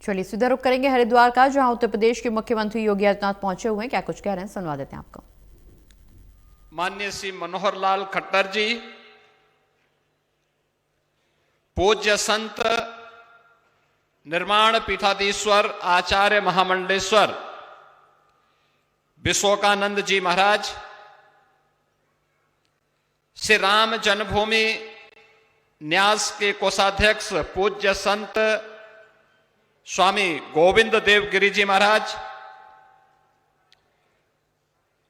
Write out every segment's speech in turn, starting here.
चलिए सीधा रुख करेंगे हरिद्वार का, जहां उत्तर प्रदेश के मुख्यमंत्री योगी आदित्यनाथ पहुंचे हुए हैं। क्या कुछ कह रहे हैं, सुनवा देते हैं आपको। माननीय श्री मनोहर लाल खट्टर जी, पूज्य संत निर्माण पीठाधीश्वर आचार्य महामंडलेश्वर विश्वकानंद जी महाराज, श्री राम जन्मभूमि न्यास के कोषाध्यक्ष पूज्य संत स्वामी गोविंद देव गिरी जी महाराज,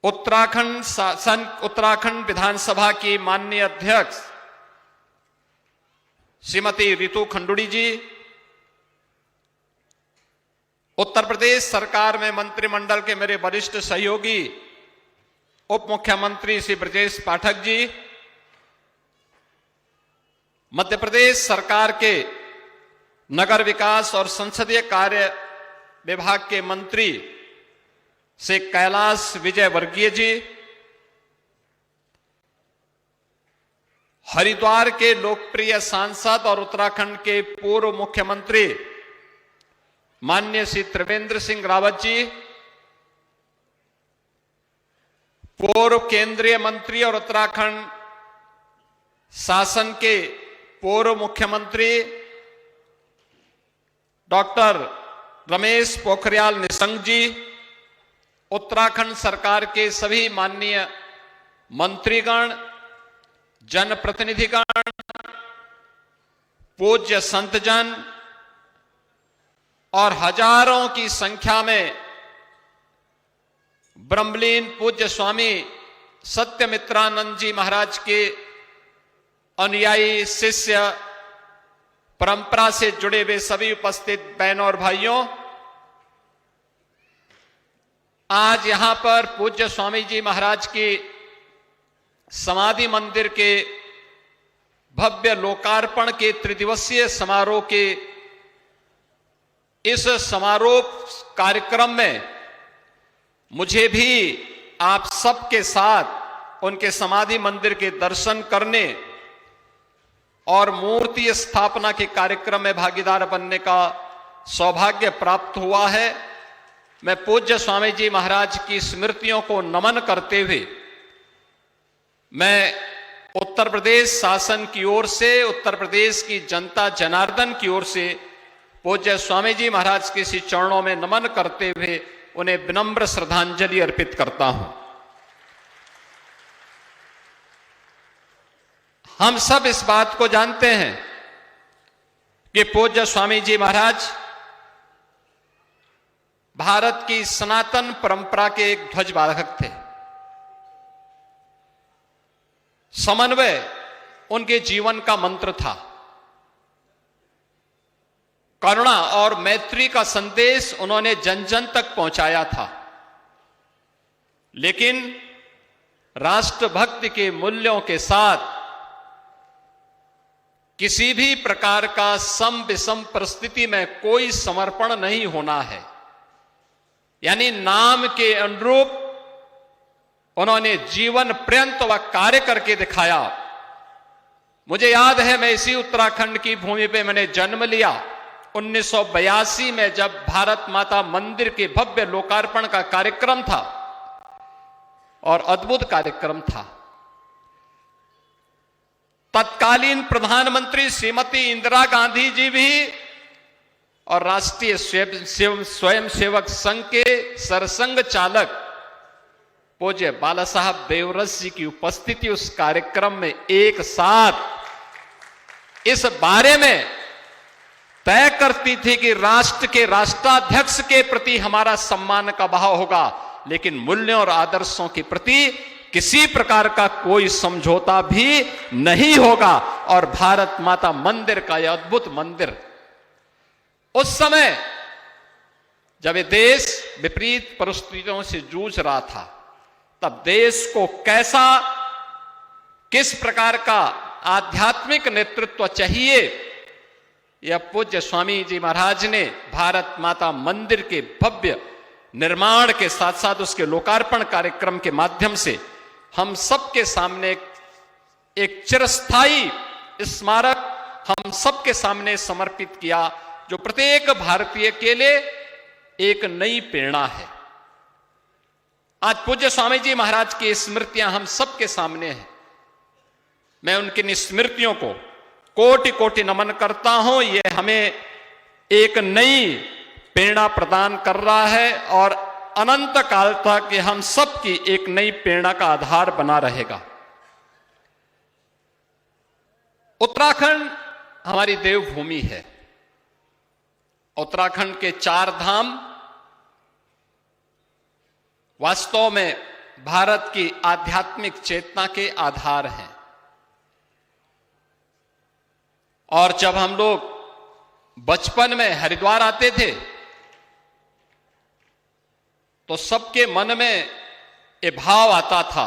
उत्तराखंड विधानसभा की माननीय अध्यक्ष श्रीमती रितु खंडुड़ी जी, उत्तर प्रदेश सरकार में मंत्रिमंडल के मेरे वरिष्ठ सहयोगी उप मुख्यमंत्री श्री ब्रजेश पाठक जी, मध्य प्रदेश सरकार के नगर विकास और संसदीय कार्य विभाग के मंत्री श्री कैलाश विजय वर्गीय जी, हरिद्वार के लोकप्रिय सांसद और उत्तराखंड के पूर्व मुख्यमंत्री माननीय श्री त्रिवेंद्र सिंह रावत जी, पूर्व केंद्रीय मंत्री और उत्तराखंड शासन के पूर्व मुख्यमंत्री डॉक्टर रमेश पोखरियाल निशंक जी, उत्तराखंड सरकार के सभी माननीय मंत्रीगण, जनप्रतिनिधिगण, पूज्य संतजन और हजारों की संख्या में ब्रह्मलीन पूज्य स्वामी सत्यमित्रानंद जी महाराज के अनुयायी शिष्य, परंपरा से जुड़े हुए सभी उपस्थित बहनों और भाइयों, आज यहां पर पूज्य स्वामी जी महाराज की समाधि मंदिर के भव्य लोकार्पण के त्रिदिवसीय समारोह के इस समारोह कार्यक्रम में मुझे भी आप सबके साथ उनके समाधि मंदिर के दर्शन करने और मूर्ति स्थापना के कार्यक्रम में भागीदार बनने का सौभाग्य प्राप्त हुआ है। मैं पूज्य स्वामी जी महाराज की स्मृतियों को नमन करते हुए मैं उत्तर प्रदेश शासन की ओर से, उत्तर प्रदेश की जनता जनार्दन की ओर से पूज्य स्वामी जी महाराज के श्री चरणों में नमन करते हुए उन्हें विनम्र श्रद्धांजलि अर्पित करता हूं। हम सब इस बात को जानते हैं कि पूज्य स्वामी जी महाराज भारत की सनातन परंपरा के एक ध्वजवाहक थे। समन्वय उनके जीवन का मंत्र था। करुणा और मैत्री का संदेश उन्होंने जन जन तक पहुंचाया था। लेकिन राष्ट्रभक्ति के मूल्यों के साथ किसी भी प्रकार का सम विषम परिस्थिति में कोई समर्पण नहीं होना है, यानी नाम के अनुरूप उन्होंने जीवन पर्यंत वह कार्य करके दिखाया। मुझे याद है, मैं इसी उत्तराखंड की भूमि पे मैंने जन्म लिया 1982 में, जब भारत माता मंदिर के भव्य लोकार्पण का कार्यक्रम था और अद्भुत कार्यक्रम था। तत्कालीन प्रधानमंत्री श्रीमती इंदिरा गांधी जी भी और राष्ट्रीय स्वयंसेवक संघ के सरसंघ चालक पूज्य बाला साहब देवरस जी की उपस्थिति उस कार्यक्रम में एक साथ इस बारे में तय करती थी कि राष्ट्र के राष्ट्राध्यक्ष के प्रति हमारा सम्मान का भाव होगा, लेकिन मूल्यों और आदर्शों के प्रति किसी प्रकार का कोई समझौता भी नहीं होगा। और भारत माता मंदिर का यह अद्भुत मंदिर उस समय जब ये देश विपरीत परिस्थितियों से जूझ रहा था, तब देश को किस प्रकार का आध्यात्मिक नेतृत्व चाहिए, यह पूज्य स्वामी जी महाराज ने भारत माता मंदिर के भव्य निर्माण के साथ साथ उसके लोकार्पण कार्यक्रम के माध्यम से हम सबके सामने एक चिरस्थायी स्मारक हम सबके सामने समर्पित किया जो प्रत्येक भारतीय के लिए एक नई प्रेरणा है। आज पूज्य स्वामी जी महाराज की स्मृतियां हम सबके सामने हैं। मैं उनकी स्मृतियों को कोटि कोटि नमन करता हूं। ये हमें एक नई प्रेरणा प्रदान कर रहा है और अनंत काल तक ये हम सबकी एक नई प्रेरणा का आधार बना रहेगा। उत्तराखंड हमारी देवभूमि है। उत्तराखंड के 4 धाम वास्तव में भारत की आध्यात्मिक चेतना के आधार हैं। और जब हम लोग बचपन में हरिद्वार आते थे तो सबके मन में ये भाव आता था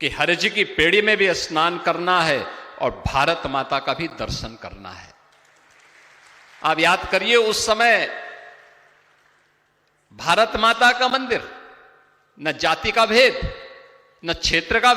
कि हरि जी की पेड़ी में भी स्नान करना है और भारत माता का भी दर्शन करना है। आप याद करिए, उस समय भारत माता का मंदिर, न जाति का भेद, न क्षेत्र का